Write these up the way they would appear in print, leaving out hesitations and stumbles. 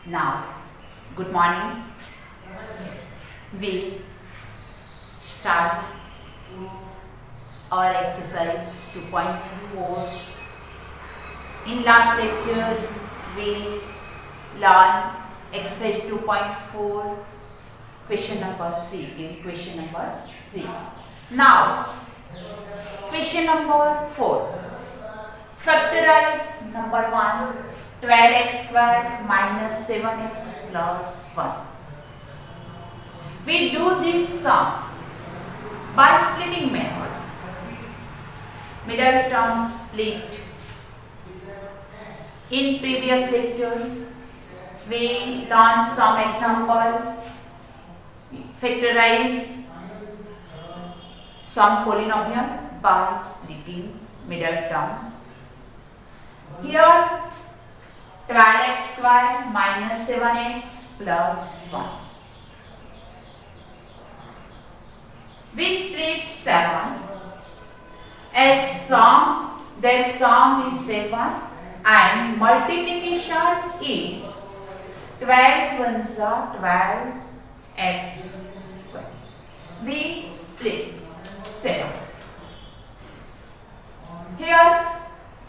Now, good morning. We start our exercise 2.4. In last lecture, we learned exercise 2.4, question number 3. In question number 3. Now, question number 4. Factorize number 1. 12x square minus 7x plus 1. We do this sum by splitting method. Middle term split. In previous lecture, we learned some example. Factorize some polynomial by splitting middle term. Here 12x square minus 7x plus 1. We split 7 as sum, their sum is 7 and multiplication is 12 ones are 12x square. We split 7. Here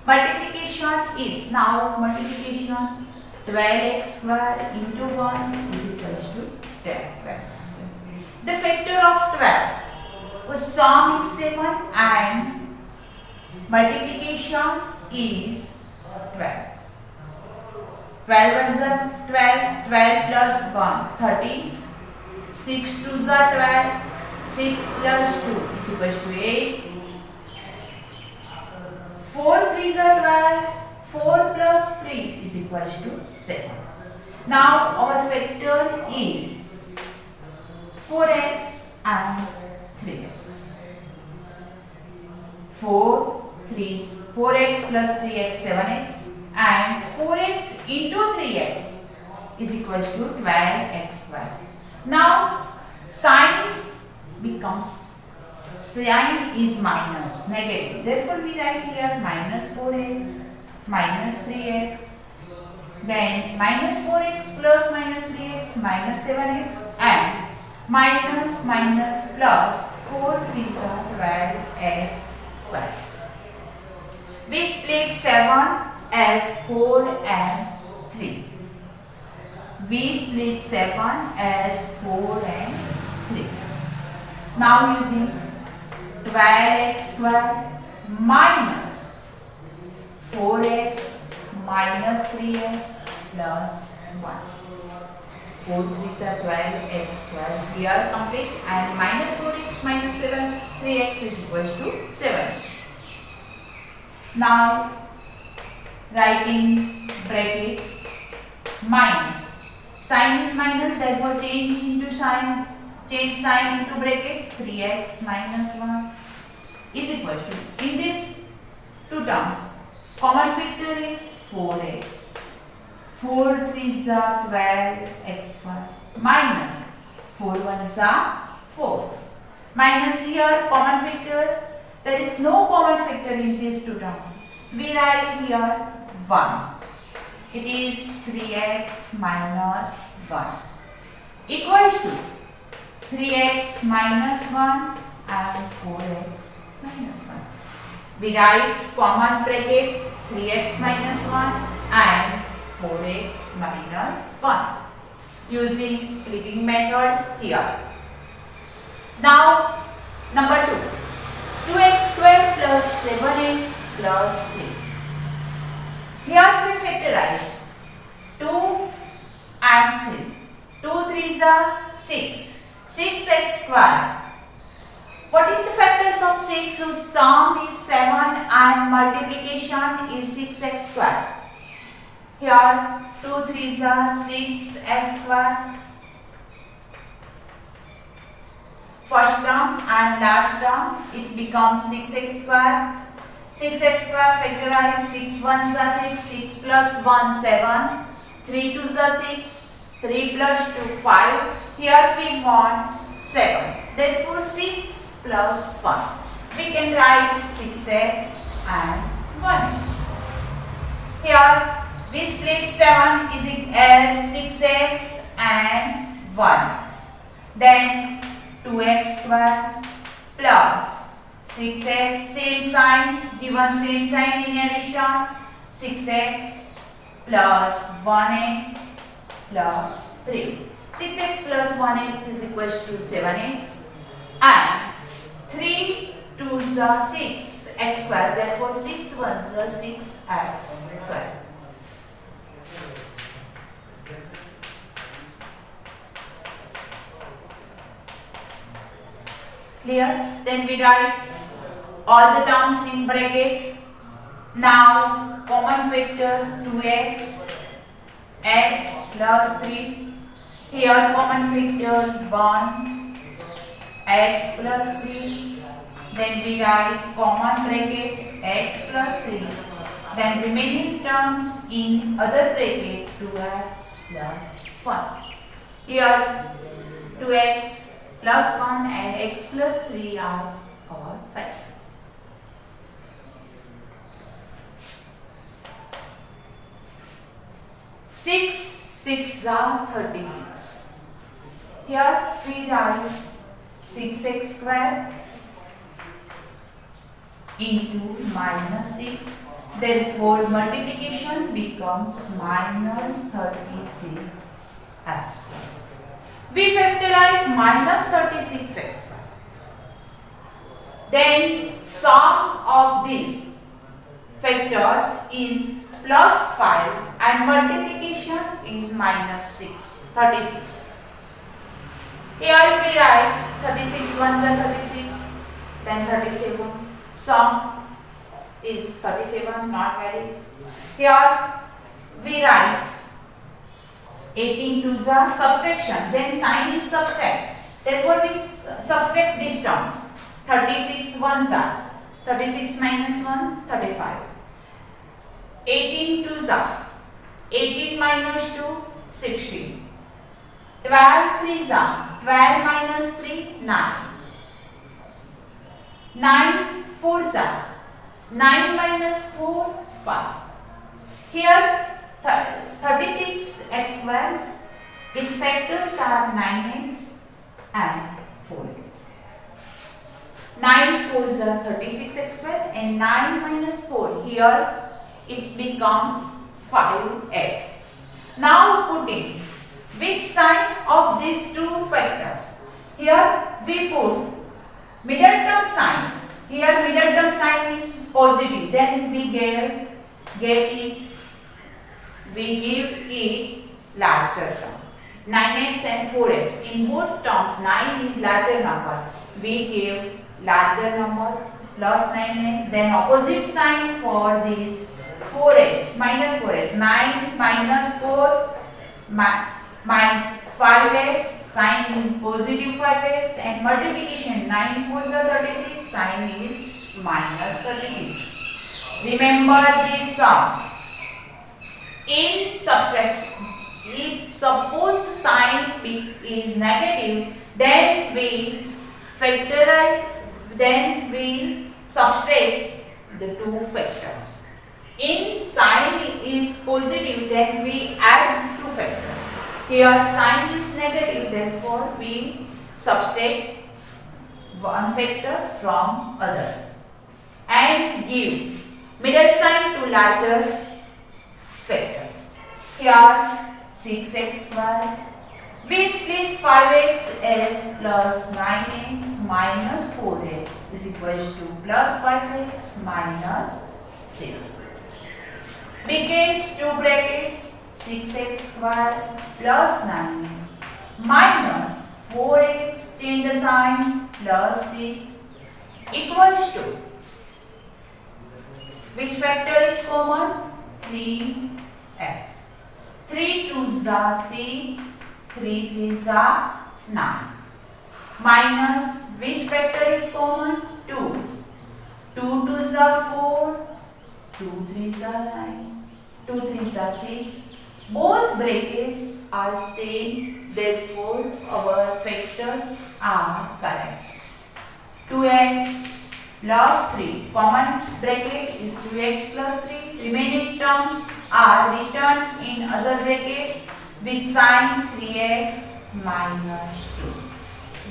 multiplication is, now multiplication 12x square into 1 is equals to 10x. The factor of 12 whose sum is 7 and multiplication is 12. 12 ones are 12, 12 plus 1, 13. 6 twos are 12, 6 plus 2 is equals to 8. 4 threes are 12, 4 plus 3 is equals to 7. Now our factor is 4x and 3x. 4x plus 3x, 7x, and 4x into 3x is equals to 12x square. Now sign is minus, negative. Therefore, we write here minus 4x, minus 3x, then minus 4x plus minus 3x, minus 7x, and minus plus 4 3s are 12x square. We split 7 as 4 and 3. We split 7 as 4 and 3. Now using 12x square minus 4x minus 3x plus 1. 4 3s are 12x square. We are complete, and minus 4x minus 7, 3x is equals to 7x. Now writing bracket minus. Sign is minus, therefore change sign into brackets. 3x minus 1 is equals to, in these two terms, common factor is 4x. 4 3s are 12x square minus 4 1s are 4. Minus here common factor, there is no common factor in these two terms. We write here 1. It is 3x minus 1 equals to 3x minus 1 and 4x minus 1. We write common bracket 3x minus 1 and 4x minus 1 using splitting method here. Now number 2. 2x square plus 7x plus 3. Here we factorize 2 and 3. 2 3s are 6. 6x square. What is the factors of 6? So sum is 7 and multiplication is 6x square. Here 2 3s are 6x square. First term and last term, it becomes 6x square. 6x square factorize, 6 1s are 6, 6 plus 1 7, 3 2s are 6, 3 plus 2 5. Here we want 7. Therefore 6 plus 1. We can write 6x and 1x. Here We split 7 is as 6x and 1x. Then 2x square plus 6x, same sign, given same sign in addition, 6x plus 1x plus 3. 6x plus 1x is equal to 7x, and 3 2s are 6 x square, therefore 6 1s are 6x square. Clear? Then we write all the terms in bracket. Now common factor 2x, x plus 3. Here common factor 1, x plus 3. Then we write common bracket x plus 3. Then remaining terms in other bracket 2x plus 1. Here 2x plus 1 and x plus 3 are our factors. 6 6 are 36. Here we write 6x square into minus 6. Therefore multiplication becomes minus 36x square. We factorize minus 36x square. Then sum of these factors is plus 5 and multiplication is minus 36. Here we write 36 ones are 36, then 37. Sum is 37, not valid. Here we write 18 twos are subtraction, then sign is subtract. Therefore we subtract these terms. 36 ones are 36 minus 1, 35. 18 twos are 18 minus 2, 16. 12 threes are 12 minus 3, 9. 9 fours are 9 minus 4, 5. Here 36x square, its factors are 9x and 4x. 9 fours are 36x square and 9 minus 4, here it becomes 5x. Now put in which sign of these two factors. Here we put middle term sign. Here middle term sign is positive. Then we give it larger term. 9x and 4x. In both terms 9 is larger number. We give larger number plus 9x. Then opposite sign for this 4x minus 4x. 9 minus 4 5x, sign is positive 5x, and multiplication 9 4s are 36, sign is minus 36. Remember this sum. In subtraction, if suppose the sign is negative, then we factorize, then we subtract the two factors. In sign is positive, then we add two factors. Here sign is negative, therefore we subtract one factor from other and give middle sign to larger factors. Here 6x square. We split 5x as plus 9x minus 4x is equal to plus 5x minus 6. Begins two brackets. 6x square plus 9x minus 4x, change the sign, plus 6 equals to, which factor is common? 3x. 3 2s are 6, 3 3s are 9. Minus, which factor is common? 2. 2 2s are 4, 2 3s are 9, 2 3s are 6. Both brackets are same, therefore our factors are correct. 2x plus 3. Common bracket is 2x plus 3. Remaining terms are written in other bracket with sign 3x minus 2,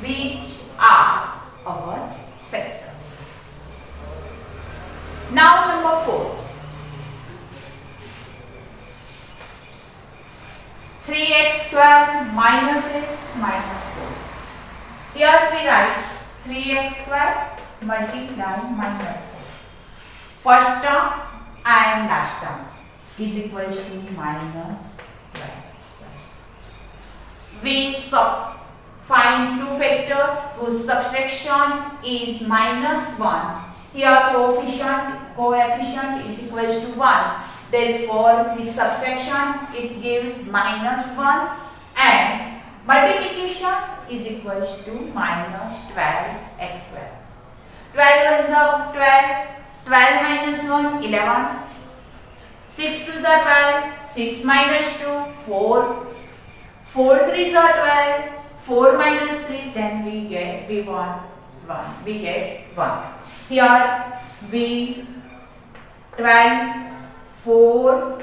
which are our factors. Now number 4. 3x square minus x minus 4. Here we write 3x square multiply minus 4. First term and last term is equal to minus 12. We find two factors whose subtraction is minus 1. Here coefficient is equal to 1. Therefore, this subtraction gives minus 1 and multiplication is equal to minus 12x square. 12 ones are 12, 12 minus 1, 11. 6 2s are 12, 6 minus 2, 4. 4 3s are 12, 4 minus 3, then we get 1. Here we 12, 4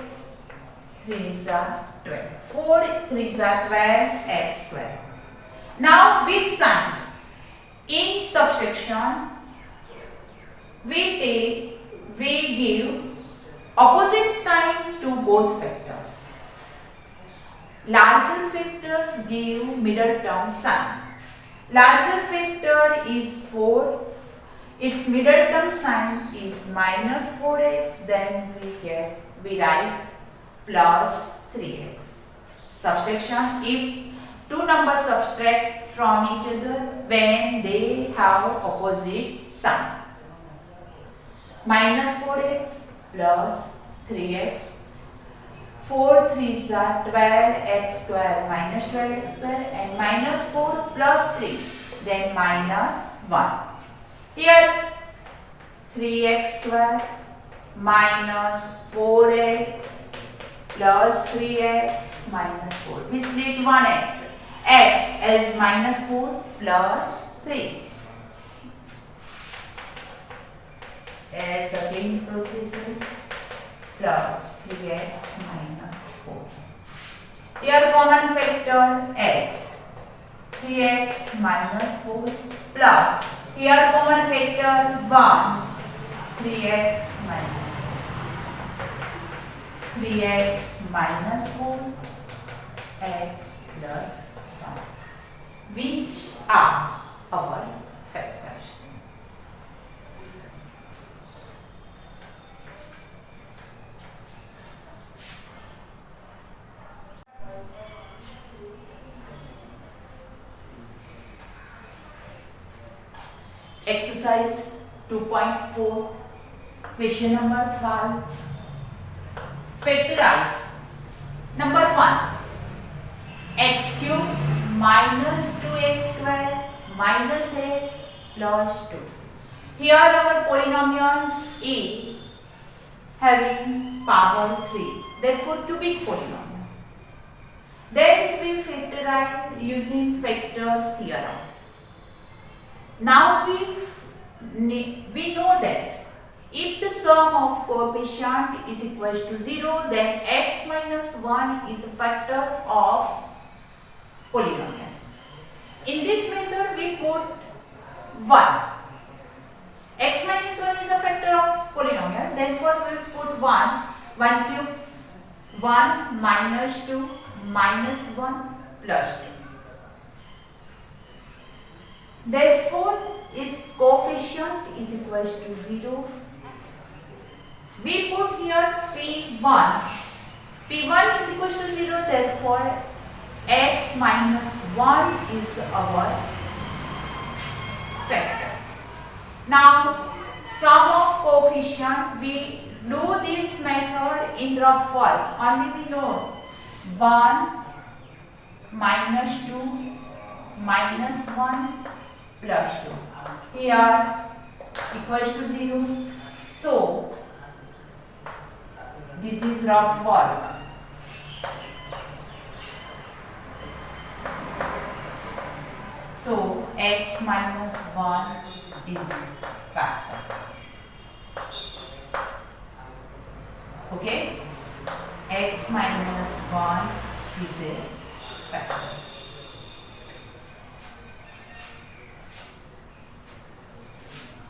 3s are 12. 4 3s are 12x square. Now with sign in subtraction we give opposite sign to both factors. Larger factors give middle term sign. Larger factor is 4. Its middle term sign is minus 4x. Then we write plus 3x. Subtraction. If two numbers subtract from each other when they have opposite sign. Minus 4x plus 3x. 4 3s are 12x square minus 12x square and minus 4 plus 3 then minus 1. Here 3x square minus 4x plus 3x minus 4. We split one x as minus 4 plus 3. As again processing plus 3x minus 4. Here common factor x. 3x minus 4 plus here common factor 1. 3x minus 4. 3x minus 4 x plus 1, which are our factors. Exercise 2.4, question number 5. Factorize. Number 1. X cube minus 2x square minus x plus 2. Here our polynomial is having power 3. Therefore, cubic polynomial. Then we factorize using factors theorem. Now we know that if the sum of coefficient is equal to 0, then x minus 1 is a factor of polynomial. In this method we put 1. X minus 1 is a factor of polynomial, therefore we put 1. 1 cube, 1 minus 2 minus 1 plus 2. Therefore, its coefficient is equal to 0. We put here P1. P1 is equal to 0. Therefore, x minus 1 is our factor. Now, sum of coefficient, we do this method in rough work. Only we know 1 minus 2 minus 1 plus 2. Here equals to 0. So, this is rough work. So, x minus 1 is factor. 1 is a factor.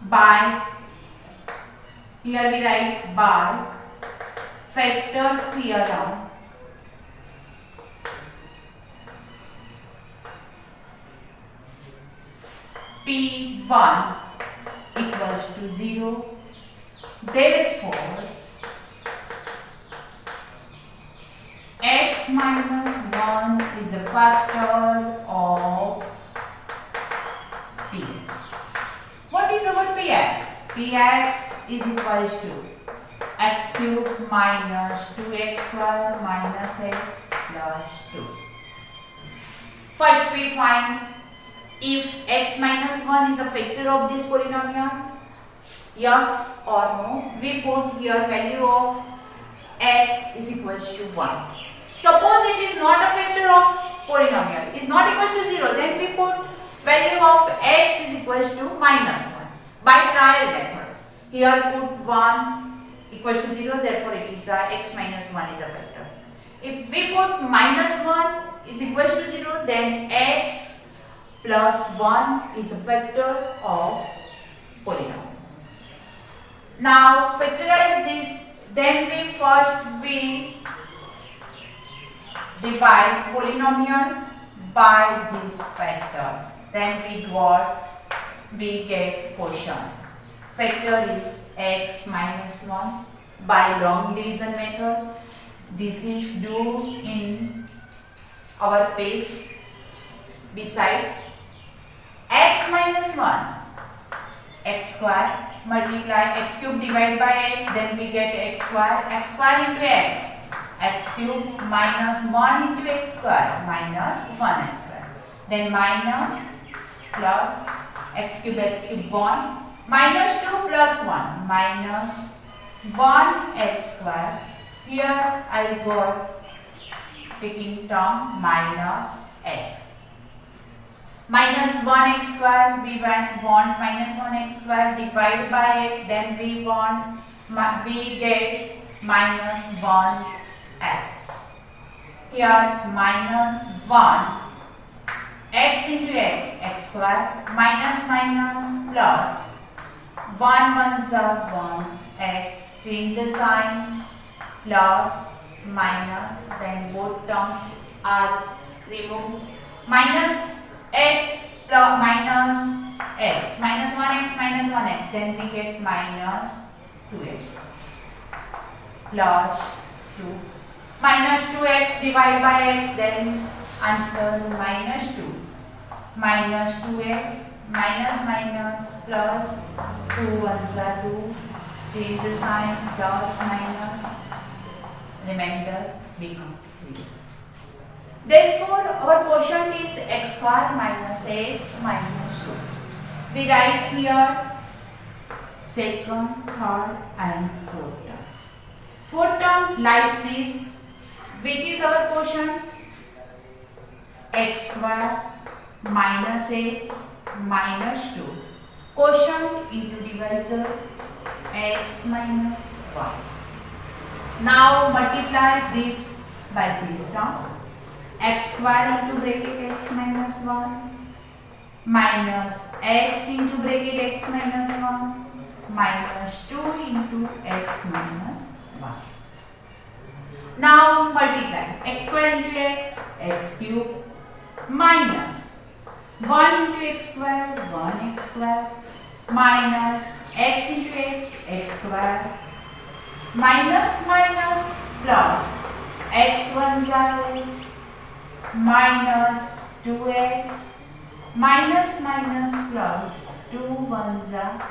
By, here we write by factors theorem, P1 equals to 0. Therefore, x minus 1 is a factor of px. What is our px? Px is equals to x cube minus 2x square minus x plus 2. First we find if x minus 1 is a factor of this polynomial, yes or no. We put here value of x is equals to 1. Suppose it is not a factor of polynomial, is not equals to 0, then we put value of x is equals to minus 1 by trial method. Here put 1 equals to 0, therefore it is x minus 1 is a factor. If we put minus 1 is equals to 0, then x plus 1 is a factor of polynomial. Now factorize this, then we divide polynomial by these factors. Then we get quotient. Factor is x minus 1 by long division method. This is due in our page. Besides, x minus 1, x square multiply x cube divided by x, then we get x square into x cube minus 1 into x square minus 1x square, then minus plus x cube 1 minus 2 plus 1 minus 1x square. Here I got taking term minus x. Minus 1x square, we want minus 1x square divided by x, then we get minus 1x. Here minus 1 x into x square minus plus 1 1s are 1x, change the sign, plus minus, then both terms are removed. Minus x plus minus x, minus 1x, then we get minus 2x plus 2. Minus 2x divided by x, then answer minus 2. Minus 2x minus plus 2 1s are 2. Change the sign, plus minus, remainder becomes 0. Therefore, our quotient is x square minus x minus 2. We write here second, third and fourth term. Fourth term like this. Which is our quotient? X square minus x minus 2. Quotient into divisor x minus 1. Now multiply this by this term. X square into bracket x minus 1 minus x into bracket x minus 1 minus 2 into x minus 1. Now multiply x square into x cube minus 1 into x square 1x square minus x into x square minus plus x 1s are x minus 2x minus plus 2 1s are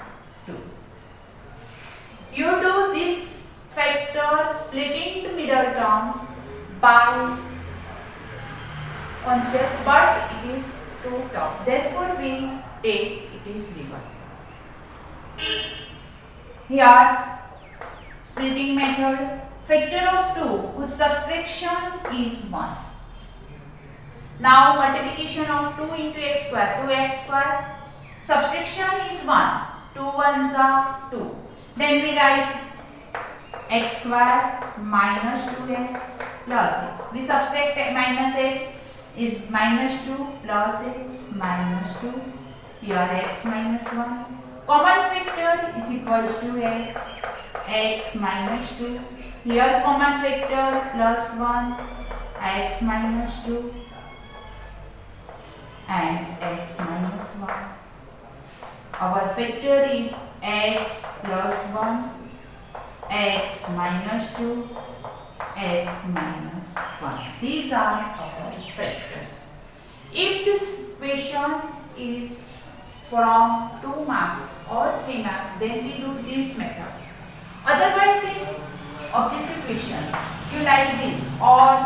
2. You do this factor splitting the middle terms by concept, but it is 2 terms. Therefore, we take it is reversed. Here, splitting method, factor of 2 whose subtraction is 1. Now multiplication of 2 into x square, 2x square, subtraction is 1, 2 1s are 2. Then we write x square minus 2x plus x. We subtract minus x is minus 2 plus x minus 2. Here x minus 1. Common factor is equals to x minus 2. Here common factor plus 1, x minus 2 and x minus 1. Our factor is x plus 1, x minus 2, x minus 1. These are our factors. If this question is from 2 marks or 3 marks, then we do this method. Otherwise, in objective question, you like this, or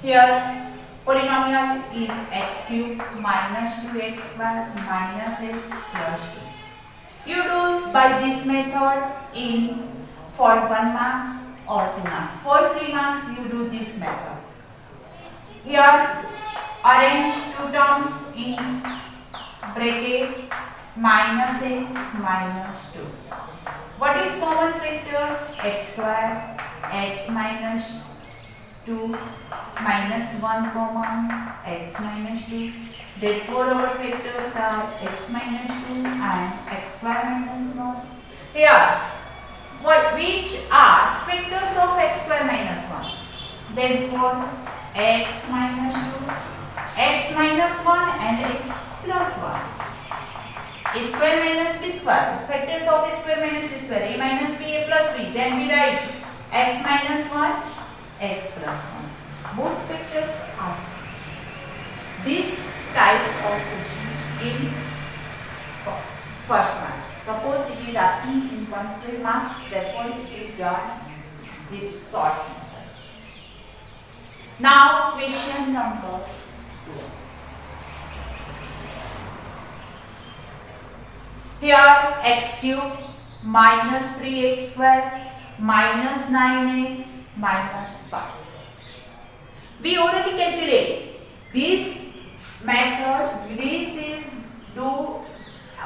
here polynomial is x cube minus 2x square minus x plus 2. You do by this method in for 1 marks or 2 marks. For 3 marks, you do this method. Here arrange 2 terms in bracket minus x minus 2. What is common factor? X square, x minus 2 minus 1 common, x minus 2. Therefore our factors are x minus 2 and x square minus 1. Here, which are factors of x square minus 1? Therefore x minus 2, x minus 1 and x plus 1. A square minus b square. Factors of a square minus b square. A minus b, a plus b. Then we write x minus 1, x plus 1. Both factors are same. This type of question in first marks. Suppose it is asking in 100 marks, therefore it is done this short method. Now question number 2. Here x cube minus 3x square minus 9x minus 5. We already calculate this method. This is do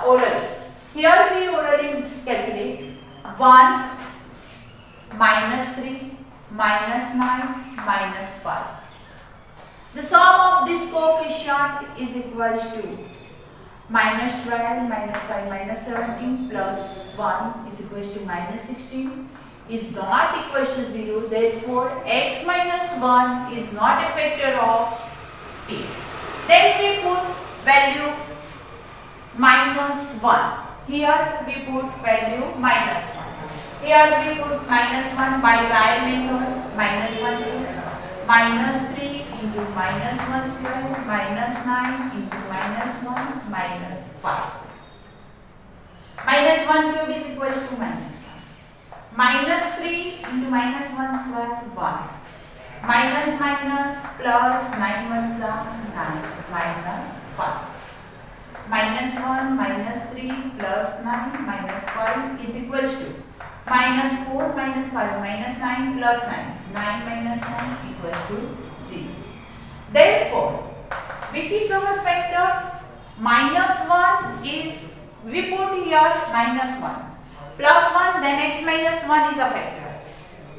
orally. Here we already calculate 1 minus 3 minus 9 minus 5. The sum of this coefficient is equal to minus 12 minus 5 minus 17 plus 1 is equal to minus 16 is not equal to 0. Therefore, x minus 1 is not a factor of p. Then we put value minus 1. Here we put value minus 1. Here we put minus 1 by trial method. Minus 1 to minus 3 into minus 1 square minus 9 into minus 1 minus 5. Minus 1 cube is equal to minus 1. Minus 3 into minus 1 square 1. Minus minus plus 9 ones are 9 minus 5. Minus 1 minus 3 plus 9 minus 5 is equal to minus 4 minus 5 minus 9 plus 9. 9 minus 9 equal to 0. Therefore, which is our factor? Minus 1 is, we put here minus 1. Plus 1, then x minus 1 is a factor.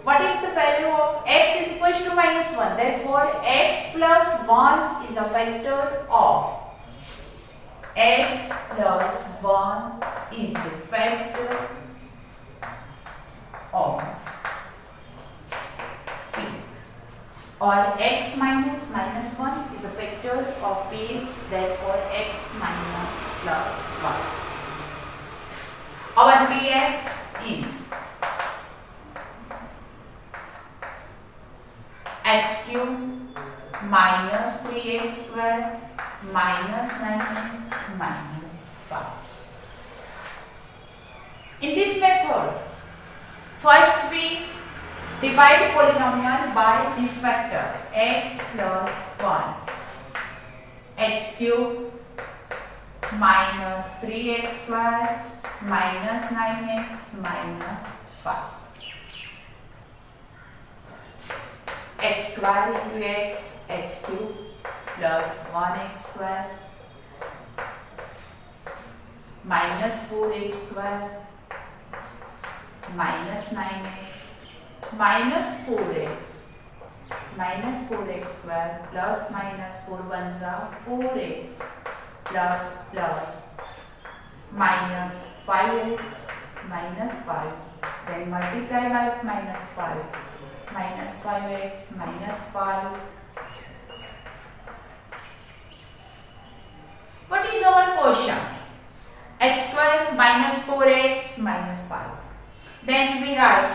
What is the value of x is equal to minus 1? Therefore, x plus 1 is a factor of x plus 1 is a factor of px, or x minus minus 1 is a factor of px. Therefore, x minus plus 1. Our px is x cube minus 3x square minus 9x minus 5. In this method, first we divide polynomial by this factor x plus 1. X cube minus 3x square minus 9x minus 5. X square into x cube plus 1x square minus 4x square minus 9x minus 4x square plus minus 4 ones are 4x plus minus 5x minus 5, then multiply by minus 5 minus 5x minus 5. What is our quotient? X square minus 4x minus 5. Then we write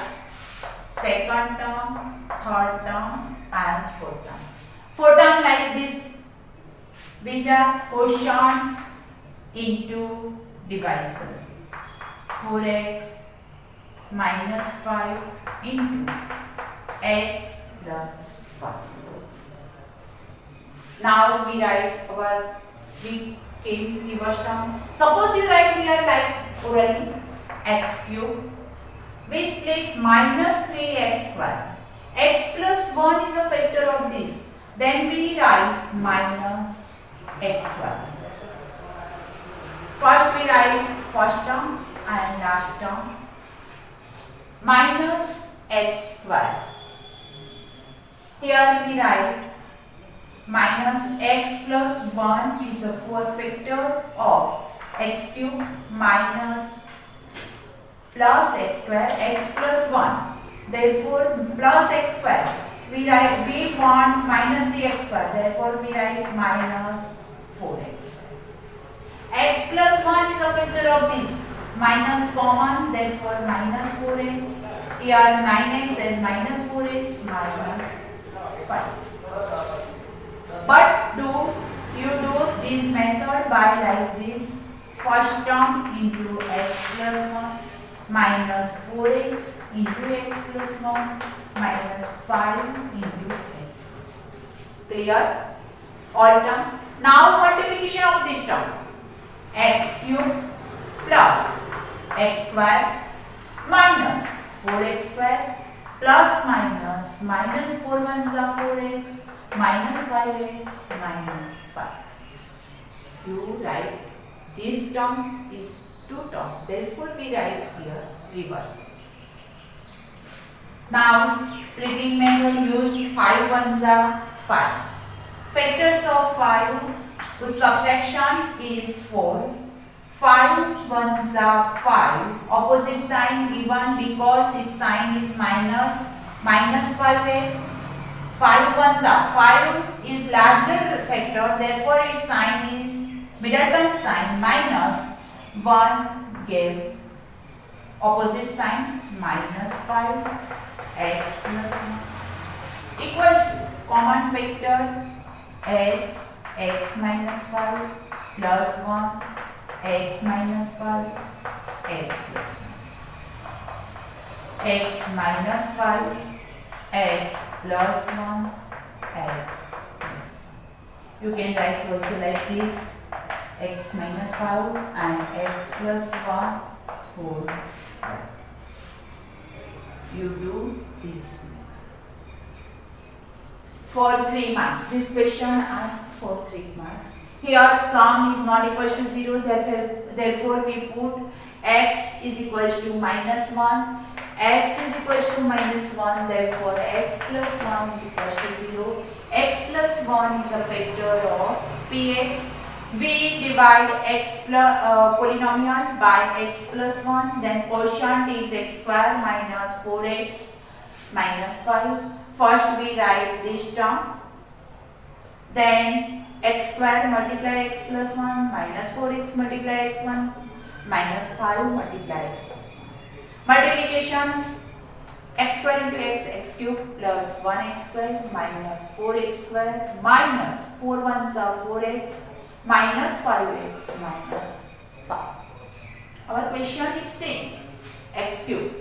second term, third term and fourth term. Fourth term like this, which are quotient into divisor. 4x minus 5 into x plus 5. Now we write we came reverse term. Suppose you write here like orally x cube. We split minus 3x square. X plus 1 is a factor of this. Then we write minus x square. First we write first term and last term. Minus x square. Here we write minus x plus 1 is a factor of x cube minus plus x square, x plus 1. Therefore, plus x square. We want minus 3x square. Therefore, we write minus 4x. X plus 1 is a factor of this. Minus common. Therefore, minus 4x. Here, 9x is minus 4x minus 5. But you do this method by like this. First term into x plus 1. Minus 4x into x plus 1 minus 5 into x plus 1. Clear? All terms. Now multiplication of this term. X cube plus x square minus 4x square plus minus 4 ones are 4x minus 5x minus 5. You write these terms is two terms. Therefore, we write here reverse. Now, splitting method use 5 ones are 5. Factors of 5 whose subtraction is 4. 5 ones are 5. Opposite sign given because its sign is minus 5x. 5 ones are 5 is larger factor. Therefore, its sign is middle term sign minus 1 give opposite sign minus 5 x plus 1 equals to common factor x minus 5 plus 1 x minus 5 x plus 1 x minus 5 x plus 1 x plus 1. You can write also like this x minus 5 and x plus 1 whole square. You do this for 3 marks. This question asked for 3 marks. Here sum is not equal to 0. Therefore we put x is equal to minus 1. X is equal to minus 1. Therefore x plus 1 is equal to 0. X plus 1 is a factor of px. We divide x plus polynomial by x plus 1. Then quotient is x square minus 4x minus 5. First we write this term. Then x square multiply x plus 1 minus 4x multiply x1 minus 5 multiply x plus 1. Multiplication x square into x cube plus 1x square minus 4x square minus 4 ones are 4x minus 5x minus 5. Our question is same. X cube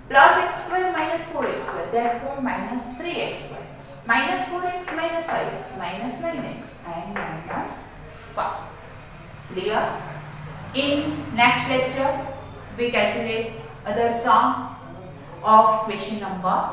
plus x square minus 4x square. Therefore minus 3x square minus 4x minus 5x minus 9x and minus 5. Clear? In next lecture we calculate other sum of question number